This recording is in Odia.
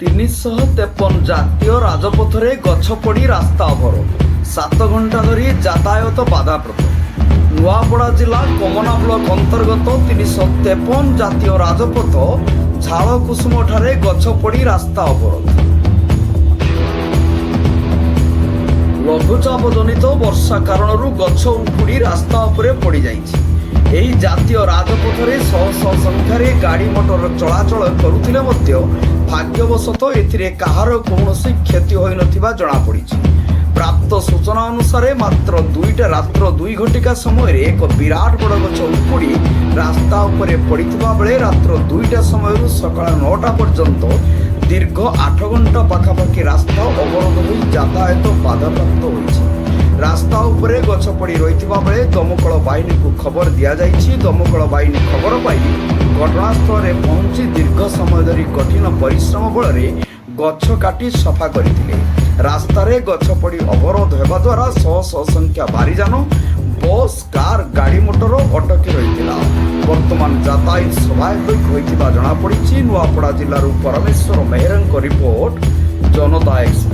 353 ଜାତୀୟ ରାଜପଥରେ ଗଛ ପଡ଼ି ରାସ୍ତା ଅବରୋଧ। 7 ଘଣ୍ଟା ଧରି ଯାତାୟାତ ବାଧାପ୍ରାପ୍ତ। ନୂଆପଡ଼ା ଜିଲ୍ଲା କମନା ବ୍ଲକ ଅନ୍ତର୍ଗତ 353 ଜାତୀୟ ରାଜପଥ ଝାଳକୁସୁମଠାରେ ଗଛ ପଡ଼ି ରାସ୍ତା ଅବରୋଧ। ଲଘୁଚାପ ଜନିତ ବର୍ଷା କାରଣରୁ ଗଛ ଉପୁଡ଼ି ରାସ୍ତା ଉପରେ ପଡ଼ିଯାଇଛି। ଏହି ଜାତୀୟ ରାଜପଥରେ ଶହ ଶହ ସଂଖ୍ୟାରେ ଗାଡ଼ି ମଟର ଚଳାଚଳ କରୁଥିଲେ ମଧ୍ୟ ଭାଗ୍ୟବଶତଃ ଏଥିରେ କାହାର କୌଣସି କ୍ଷତି ହୋଇନଥିବା ଜଣାପଡ଼ିଛି। ପ୍ରାପ୍ତ ସୂଚନା ଅନୁସାରେ ମାତ୍ର ରାତ୍ର 2 ଘଟିକା ସମୟରେ ଏକ ବିରାଟ ବଡ଼ ଗଛ ଉପୁଡ଼ି ରାସ୍ତା ଉପରେ ପଡ଼ିଥିବା ବେଳେ ରାତ୍ର 2ଟା ସମୟରୁ ସକାଳ 9ଟା ପର୍ଯ୍ୟନ୍ତ ଦୀର୍ଘ 8 ଘଣ୍ଟା ପାଖାପାଖି ରାସ୍ତା ଅବରୋଧ ହୋଇ ଯାତାୟାତ ବାଧାପ୍ରାପ୍ତ ହୋଇଛି। ରାସ୍ତା ଉପରେ ଗଛ ପଡ଼ି ରହିଥିବା ବେଳେ ଦମକଳ ବାହିନୀକୁ ଖବର ଦିଆଯାଇଛି। ଦମକଳ ବାହିନୀ ଖବର ପାଇ ଘଟଣାସ୍ଥଳରେ ପହଞ୍ଚି ଦୀର୍ଘ ସମୟ ଧରି କଠିନ ପରିଶ୍ରମ ବଳରେ ଗଛ କାଟି ସଫା କରିଥିଲେ। ରାସ୍ତାରେ ଗଛ ପଡ଼ି ଅବରୋଧ ହେବା ଦ୍ୱାରା ଶହ ଶହ ସଂଖ୍ୟା ଭାରୀଯାନ, ବସ୍, କାର୍, ଗାଡ଼ି ମଟର ଅଟକି ରହିଥିଲା। ବର୍ତ୍ତମାନ ଯାତାୟାତ ସ୍ୱାଭାବିକ ହୋଇଥିବା ଜଣାପଡ଼ିଛି। ନୂଆପଡ଼ା ଜିଲ୍ଲାରୁ ପରମେଶ୍ୱର ମେହେରଙ୍କ ରିପୋର୍ଟ, ଜନତା ଏକ୍ସପ୍ରେସ।